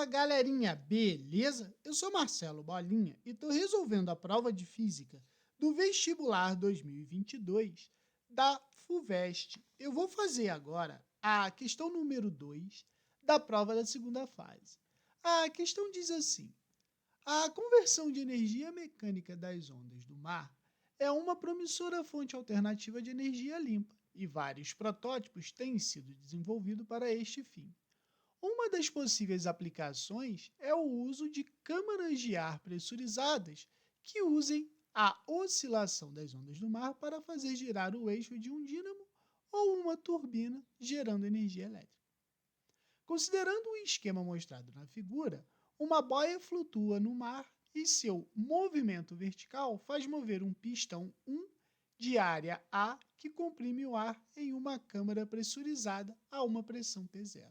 galerinha, beleza? Eu sou Marcelo Bolinha e estou resolvendo a prova de física do vestibular 2022 da FUVEST. Eu vou fazer agora a questão número 2 da prova da segunda fase. A questão diz assim: a conversão de energia mecânica das ondas do mar é uma promissora fonte alternativa de energia limpa e vários protótipos têm sido desenvolvidos para este fim. Uma das possíveis aplicações é o uso de câmaras de ar pressurizadas que usem a oscilação das ondas do mar para fazer girar o eixo de um dínamo ou uma turbina, gerando energia elétrica. Considerando o esquema mostrado na figura, uma boia flutua no mar e seu movimento vertical faz mover um pistão 1 de área A que comprime o ar em uma câmara pressurizada a uma pressão P0.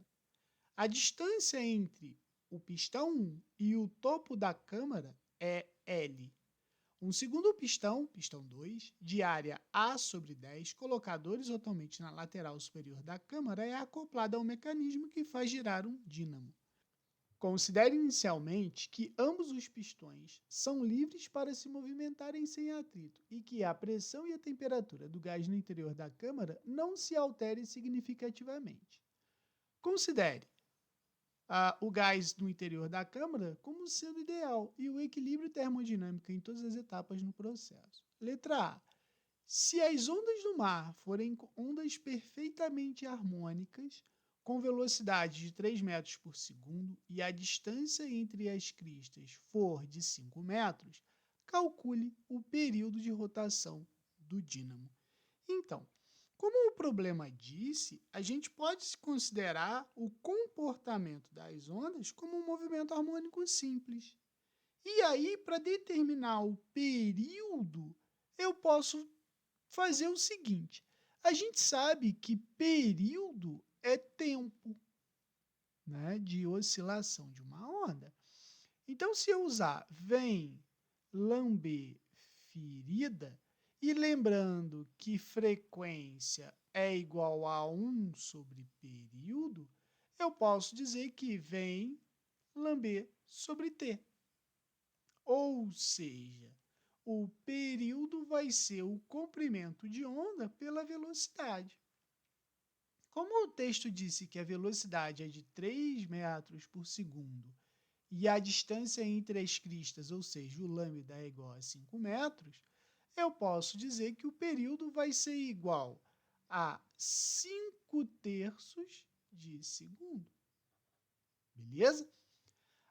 A distância entre o pistão 1 e o topo da câmara é L. Um segundo pistão, pistão 2, de área A sobre 10, colocado horizontalmente na lateral superior da câmara, é acoplado ao mecanismo que faz girar um dínamo. Considere inicialmente que ambos os pistões são livres para se movimentarem sem atrito e que a pressão e a temperatura do gás no interior da câmara não se alterem significativamente. Considere o gás no interior da câmara como sendo ideal e o equilíbrio termodinâmico em todas as etapas no processo. Letra A. Se as ondas do mar forem ondas perfeitamente harmônicas, com velocidade de 3 metros por segundo e a distância entre as cristas for de 5 metros, calcule o período de rotação do dínamo. Então, como o problema disse, a gente pode considerar o comportamento das ondas como um movimento harmônico simples. E aí, para determinar o período, eu posso fazer o seguinte: a gente sabe que período é tempo, né, de oscilação de uma onda. Então, se eu usar vem lamber ferida, e lembrando que frequência é igual a 1 sobre período, eu posso dizer que vem lamber sobre t. Ou seja, o período vai ser o comprimento de onda pela velocidade. Como o texto disse que a velocidade é de 3 metros por segundo e a distância entre as cristas, ou seja, o lambda é igual a 5 metros, eu posso dizer que o período vai ser igual a 5/3 de segundo. Beleza?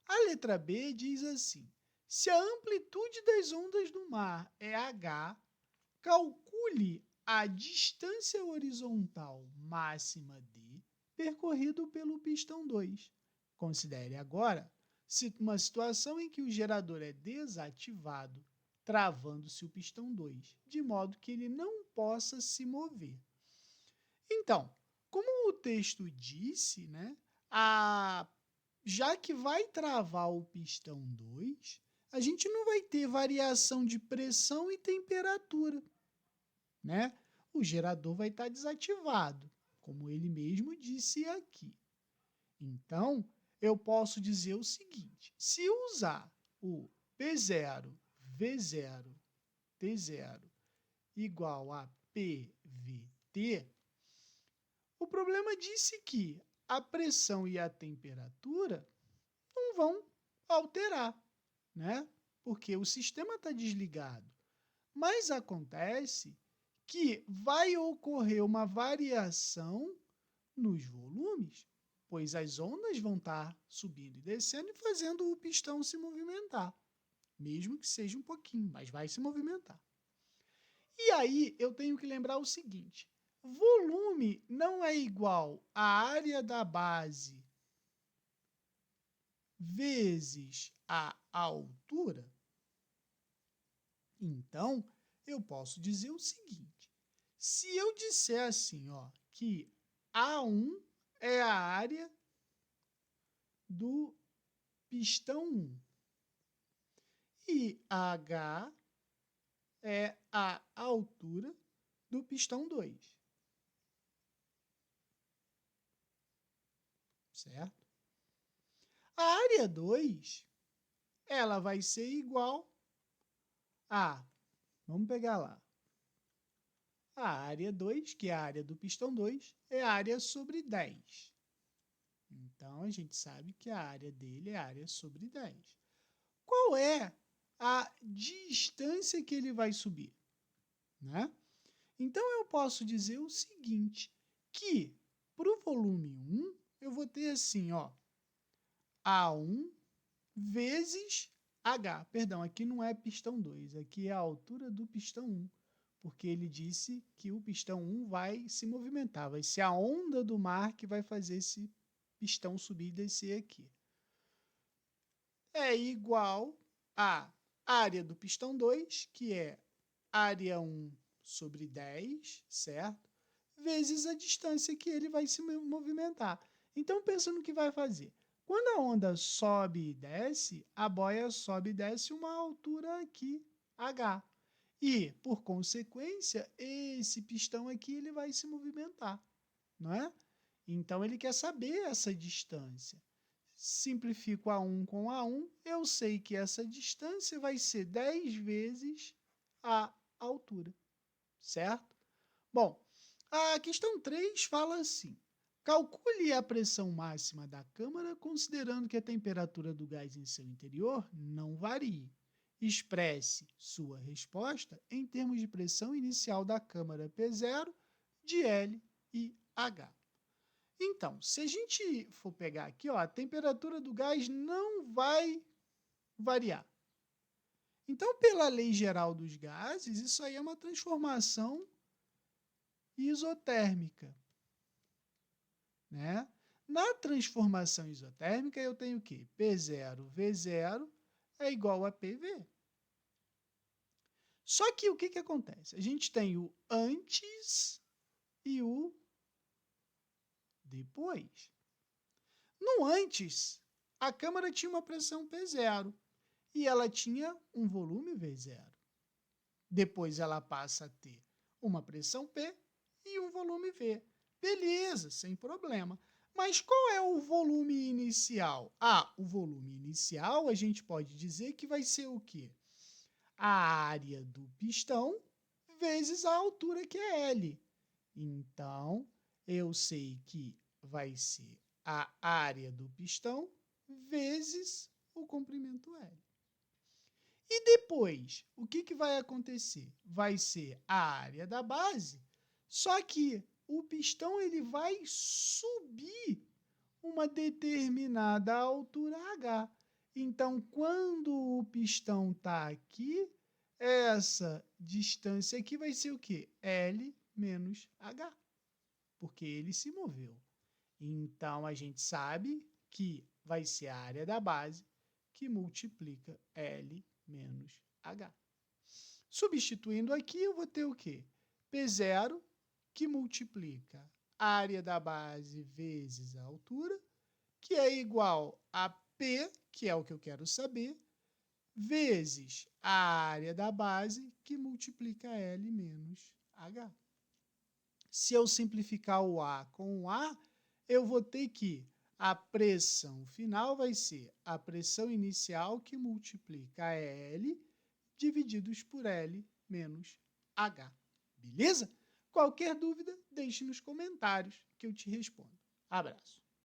A letra B diz assim: se a amplitude das ondas do mar é h, calcule a distância horizontal máxima d percorrido pelo pistão 2. Considere agora uma situação em que o gerador é desativado, travando-se o pistão 2, de modo que ele não possa se mover. Então, como o texto disse, né, já que vai travar o pistão 2, a gente não vai ter variação de pressão e temperatura, né? O gerador vai estar desativado, como ele mesmo disse aqui. Então, eu posso dizer o seguinte: se usar o P0, V0, T0 igual a PVT, o problema disse que a pressão e a temperatura não vão alterar, né? Porque o sistema está desligado. Mas acontece que vai ocorrer uma variação nos volumes, pois as ondas vão estar subindo e descendo e fazendo o pistão se movimentar, mesmo que seja um pouquinho, mas vai se movimentar. E aí eu tenho que lembrar o seguinte: volume não é igual à área da base vezes a altura. Então, eu posso dizer o seguinte: se eu disser assim, ó, que A1 é a área do pistão 1 e H é a altura do pistão 2, certo? A área 2, ela vai ser igual a, vamos pegar lá, a área 2, que é a área do pistão 2, é a área sobre 10. Então, a gente sabe que a área dele é a área sobre 10. Qual é a distância que ele vai subir? Né? Então, eu posso dizer o seguinte, que para o volume 1, eu vou ter assim, ó, A1 vezes H. Perdão, aqui não é pistão 2, aqui é a altura do pistão 1, porque ele disse que o pistão 1 vai se movimentar, vai ser a onda do mar que vai fazer esse pistão subir e descer aqui. É igual a área do pistão 2, que é área 1 sobre 10, certo? Vezes a distância que ele vai se movimentar. Então, pensa no que vai fazer. Quando a onda sobe e desce, a boia sobe e desce uma altura aqui, h. E, por consequência, esse pistão aqui ele vai se movimentar, não é? Então, ele quer saber essa distância. Simplifico A1 com A1, eu sei que essa distância vai ser 10 vezes a altura, certo? Bom, a questão 3 fala assim, calcule a pressão máxima da câmara considerando que a temperatura do gás em seu interior não varie. Expresse sua resposta em termos de pressão inicial da câmara P0, de L e H. Então, se a gente for pegar aqui, ó, a temperatura do gás não vai variar. Então, pela lei geral dos gases, isso aí é uma transformação isotérmica, né? Na transformação isotérmica, eu tenho o quê? P0, V0 é igual a PV. Só que o que acontece? A gente tem o antes e o depois. No antes, a câmara tinha uma pressão P0 e ela tinha um volume V0. Depois ela passa a ter uma pressão P e um volume V. Beleza, sem problema. Mas qual é o volume inicial? O volume inicial a gente pode dizer que vai ser o quê? A área do pistão vezes a altura que é L. Então, eu sei que vai ser a área do pistão vezes o comprimento L. E depois, o que vai acontecer? Vai ser a área da base, só que o pistão ele vai subir uma determinada altura H. Então, quando o pistão está aqui, essa distância aqui vai ser o quê? L menos H, porque ele se moveu. Então, a gente sabe que vai ser a área da base que multiplica L menos H. Substituindo aqui, eu vou ter o quê? P0, que multiplica a área da base vezes a altura, que é igual a P, que é o que eu quero saber, vezes a área da base, que multiplica L menos H. Se eu simplificar o A com o A, eu vou ter que a pressão final vai ser a pressão inicial que multiplica L divididos por L menos H. Beleza? Qualquer dúvida, deixe nos comentários que eu te respondo. Abraço.